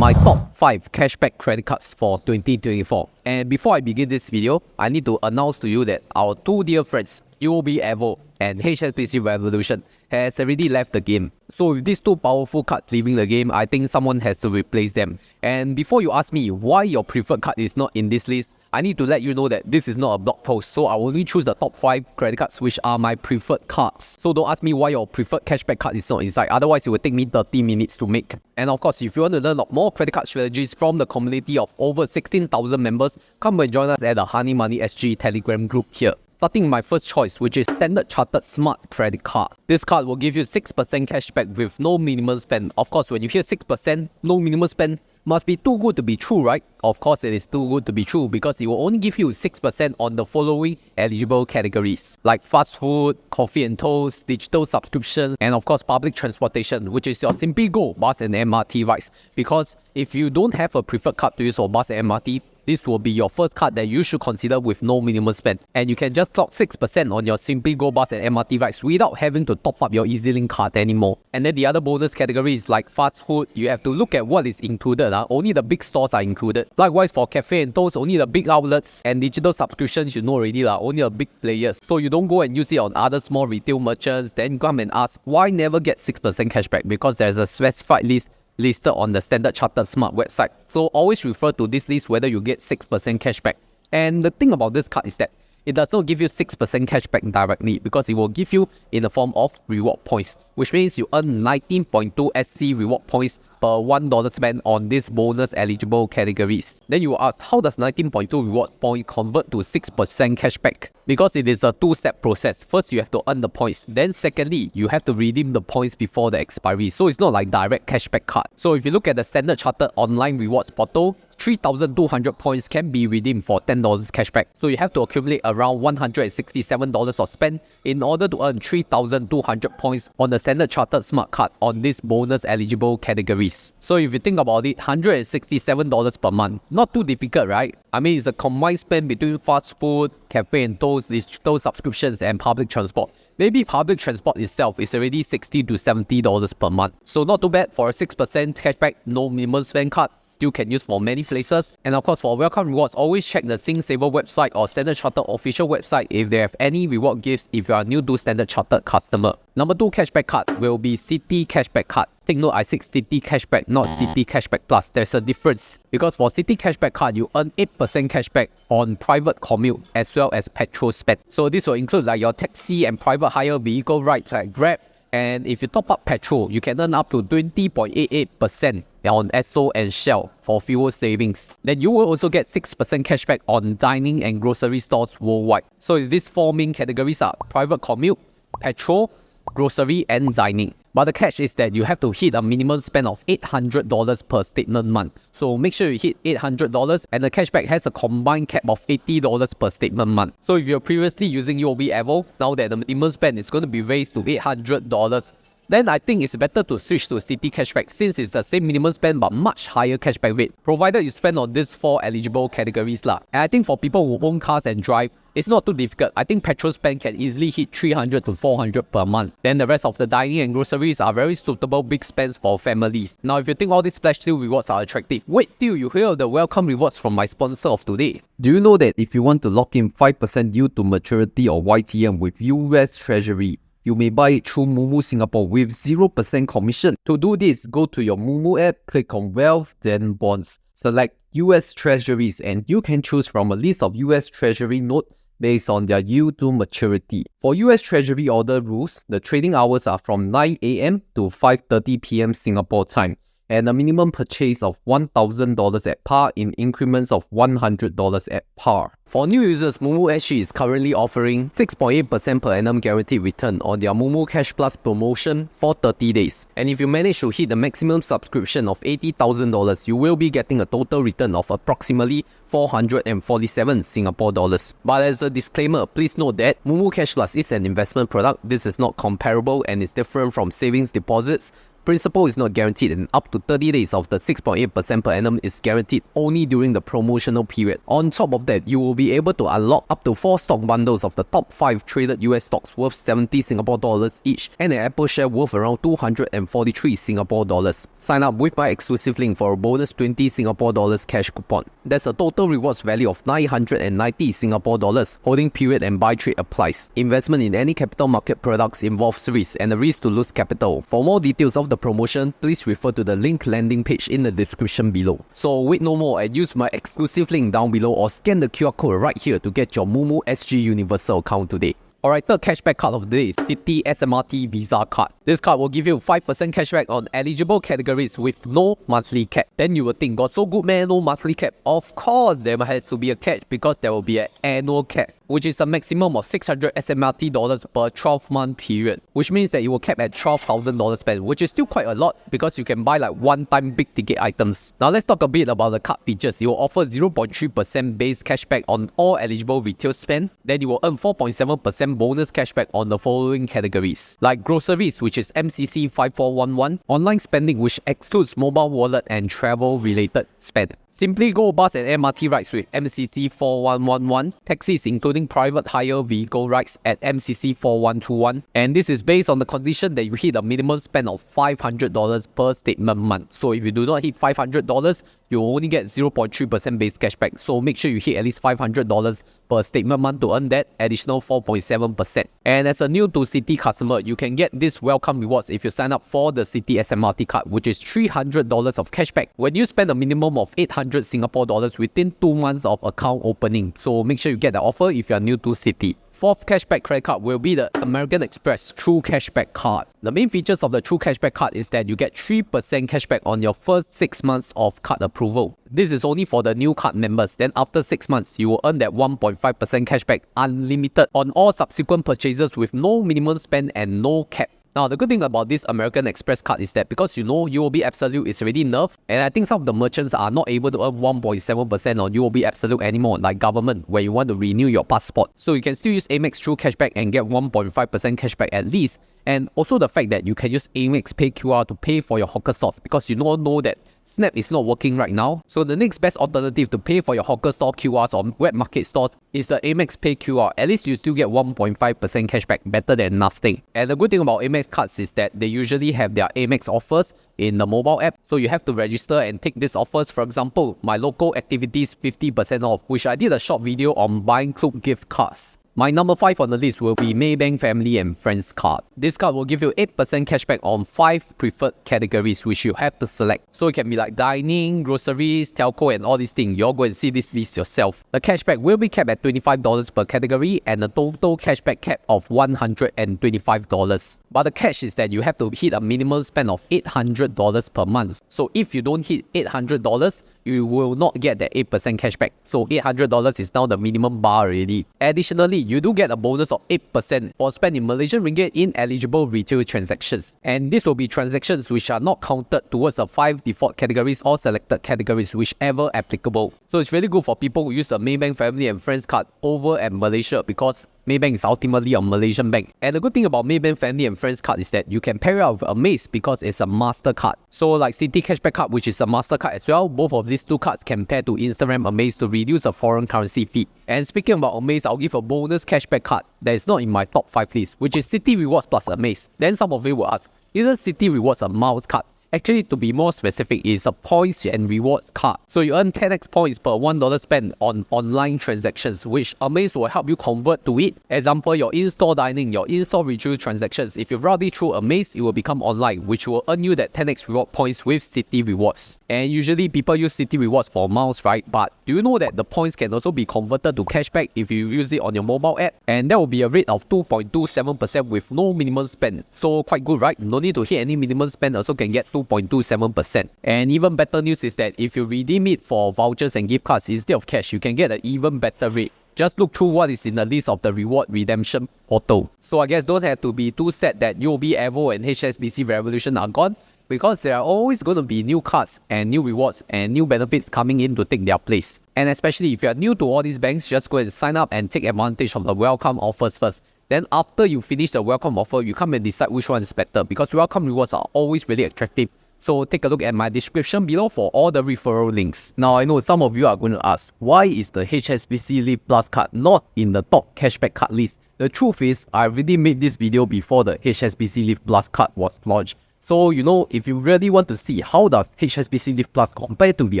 my top 5 cashback credit cards for 2024. And before I begin this video, I need to announce to you that our two dear friends, UOB EVOL and HSBC Revolution, has already left the game. So with these two powerful cards leaving the game, I think someone has to replace them. And before you ask me why your preferred card is not in this list, I need to let you know that this is not a blog post, so I will only choose the top 5 credit cards which are my preferred cards. So don't ask me why your preferred cashback card is not inside, otherwise it will take me 30 minutes to make. And of course, if you want to learn more credit card strategies from the community of over 16,000 members, come and join us at the Honey Money SG Telegram group here. Starting with my first choice, which is Standard Chartered Smart Credit Card. This card will give you 6% cashback with no minimum spend. Of course, when you hear 6%, no minimum spend, must be too good to be true, right? Of course, it is too good to be true because it will only give you 6% on the following eligible categories, like fast food, coffee and toast, digital subscriptions, and of course, public transportation, which is your Simplygo bus and MRT rides. Because if you don't have a preferred card to use for bus and MRT, this will be your first card that you should consider with no minimum spend. And you can just clock 6% on your Simplygo bus and MRT rides without having to top up your EasyLink card anymore. And then the other bonus categories like fast food, you have to look at what is included. Only the big stores are included. Likewise for cafe and toast, only the big outlets. And digital subscriptions, you know already, only the big players. So you don't go and use it on other small retail merchants, then come and ask why never get 6% cashback, because there's a specified list listed on the Standard Chartered Smart website. So always refer to this list whether you get 6% cashback. And the thing about this card is that it does not give you 6% cashback directly, because it will give you in the form of reward points, which means you earn 19.2 SC reward points per $1 spent on these bonus eligible categories. Then you will ask, how does 19.2 reward point convert to 6% cashback? Because it is a two-step process. First, you have to earn the points. Then secondly, you have to redeem the points before the expiry. So it's not like direct cashback card. So if you look at the Standard Chartered online rewards portal, 3,200 points can be redeemed for $10 cashback. So you have to accumulate around $167 of spend in order to earn 3,200 points on the Standard Chartered Smart Card on these bonus eligible categories. So if you think about it, $167 per month. Not too difficult, right? I mean, it's a combined spend between fast food, cafe and toast, digital subscriptions, and public transport. Maybe public transport itself is already $60 to $70 per month. So not too bad for a 6% cashback, no minimum spend card. Still can use for many places. And of course, for welcome rewards, always check the SingSaver website or Standard Chartered official website if they have any reward gifts if you are new to Standard Chartered customer. Number 2 cashback card will be Citi Cashback card. Take note, I said Citi Cashback, not Citi Cashback Plus. There's a difference. Because for Citi Cashback card, you earn 8% cashback on private commute as well as petrol spend. So this will include like your taxi and private hire vehicle rides like Grab. And if you top up petrol, you can earn up to 20.88% on Esso and Shell for fuel savings. Then you will also get 6% cashback on dining and grocery stores worldwide. So these 4 main categories are private commute, petrol, grocery, and dining. But the catch is that you have to hit a minimum spend of $800 per statement month. So make sure you hit $800, and the cashback has a combined cap of $80 per statement month. So if you're previously using UOB EVOL, now that the minimum spend is going to be raised to $800, then I think it's better to switch to Citi Cashback since it's the same minimum spend but much higher cashback rate, provided you spend on these 4 eligible categories. And I think for people who own cars and drive, it's not too difficult. I think petrol spend can easily hit $300 to $400 per month. Then the rest of the dining and groceries are very suitable big spends for families. Now, if you think all these flash sale rewards are attractive, wait till you hear the welcome rewards from my sponsor of today. Do you know that if you want to lock in 5% due to maturity or YTM with US Treasury, you may buy it through Moomoo Singapore with 0% commission? To do this, go to your Moomoo app, click on Wealth, then Bonds. Select US Treasuries and you can choose from a list of US Treasury notes based on their yield to maturity. For US Treasury order rules, the trading hours are from 9 AM to 5:30 PM Singapore time, and a minimum purchase of $1,000 at par in increments of $100 at par. For new users, Moomoo SG is currently offering 6.8% per annum guaranteed return on their Moomoo Cash Plus promotion for 30 days. And if you manage to hit the maximum subscription of $80,000, you will be getting a total return of approximately 447 Singapore dollars. But as a disclaimer, please note that Moomoo Cash Plus is an investment product. This is not comparable and is different from savings deposits, principal is not guaranteed, and up to 30 days of the 6.8% per annum is guaranteed only during the promotional period. On top of that, you will be able to unlock up to 4 stock bundles of the top 5 traded US stocks worth 70 Singapore dollars each, and an Apple share worth around 243 Singapore dollars. Sign up with my exclusive link for a bonus 20 Singapore dollars cash coupon. There's a total rewards value of 990 Singapore dollars. Holding period and buy trade applies. Investment in any capital market products involves risk and the risk to lose capital. For more details of the promotion, please refer to the link landing page in the description below. So wait no more and use my exclusive link down below or scan the QR code right here to get your Moomoo SG Universal account today. Alright, third cashback card of the day is Citi SMRT Visa card. This card will give you 5% cashback on eligible categories with no monthly cap. Then you will think, got so good man, no monthly cap? Of course, there has to be a catch because there will be an annual cap, which is a maximum of 600 SMRT dollars per 12-month period, which means that you will cap at $12,000 spent, which is still quite a lot because you can buy like one-time big ticket items. Now let's talk a bit about the card features. You will offer 0.3% base cashback on all eligible retail spend. Then you will earn 4.7% bonus cashback on the following categories, like groceries, which is MCC 5411, online spending, which excludes mobile wallet and travel-related spend, Simplygo bus and MRT rides with MCC 4111, taxis including private hire vehicle rides at MCC 4121, and this is based on the condition that you hit a minimum spend of $500 per statement month. So if you do not hit $500, you only get 0.3% base cashback. So make sure you hit at least $500 per statement month to earn that additional 4.7%. And as a new to Citi customer, you can get this welcome rewards if you sign up for the Citi SMRT card, which is $300 of cashback when you spend a minimum of 800 Singapore dollars within 2 months of account opening. So make sure you get the offer if you are new to Citi. Fourth cashback credit card will be the American Express True Cashback card. The main features of the True Cashback card is that you get 3% cashback on your first 6 months of card approval. This is only for the new card members. Then after 6 months, you will earn that 1.5% cashback unlimited on all subsequent purchases with no minimum spend and no cap. Now, the good thing about this American Express card is that because you know UOB Absolute is already nerfed, and I think some of the merchants are not able to earn 1.7% on UOB Absolute anymore, like government, where you want to renew your passport. So you can still use Amex True Cashback and get 1.5% cashback at least. And also the fact that you can use Amex Pay QR to pay for your hawker stores because you know that Snap is not working right now. So the next best alternative to pay for your hawker store QRs or wet market stores is the Amex Pay QR. At least you still get 1.5% cashback, better than nothing. And the good thing about Amex cards is that they usually have their Amex offers in the mobile app. So you have to register and take these offers. For example, my local activities 50% off, which I did a short video on buying club gift cards. My number 5 on the list will be Maybank Family and Friends card. This card will give you 8% cashback on 5 preferred categories which you have to select. So it can be like dining, groceries, telco and all these things. You'll go and see this list yourself. The cashback will be capped at $25 per category and a total cashback cap of $125. But the catch is that you have to hit a minimum spend of $800 per month. So if you don't hit $800, you will not get the 8% cashback. So $800 is now the minimum bar already. Additionally, you do get a bonus of 8% for spend in Malaysian ringgit in eligible retail transactions. And this will be transactions which are not counted towards the 5 default categories or selected categories, whichever applicable. So it's really good for people who use the Maybank Family and Friends card over at Malaysia because Maybank is ultimately a Malaysian bank. And the good thing about Maybank Family and Friends card is that you can pair it up with Amaze because it's a MasterCard. So like Citi Cashback card, which is a MasterCard as well, both of these two cards can pair to Instagram Amaze to reduce the foreign currency fee. And speaking about Amaze, I'll give a bonus cashback card that is not in my top 5 list, which is Citi Rewards plus Amaze. Then some of you will ask, isn't Citi Rewards a miles card? Actually, to be more specific, it's a points and rewards card. So you earn 10x points per $1 spent on online transactions, which Amaze will help you convert to it. Example, your in-store dining, your in-store retail transactions. If you route it through Amaze, it will become online, which will earn you that 10x reward points with Citi Rewards. And usually people use Citi Rewards for miles, right? But do you know that the points can also be converted to cashback if you use it on your mobile app? And that will be a rate of 2.27% with no minimum spend. So quite good, right? No need to hit any minimum spend, also can get 2.27%. And even better news is that if you redeem it for vouchers and gift cards instead of cash, you can get an even better rate. Just look through what is in the list of the reward redemption portal. So I guess don't have to be too sad that UOB EVOL and HSBC Revolution are gone, because there are always going to be new cards and new rewards and new benefits coming in to take their place. And especially if you are new to all these banks, just go and sign up and take advantage of the welcome offers first. Then after you finish the welcome offer, you come and decide which one is better, because welcome rewards are always really attractive. So take a look at my description below for all the referral links. Now I know some of you are going to ask, why is the HSBC Live Plus card not in the top cashback card list? The truth is, I already made this video before the HSBC Live Plus card was launched. So if you really want to see how does HSBC Live Plus compare to the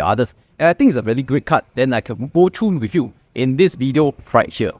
others, and I think it's a really great card, then I can go through with you in this video right here.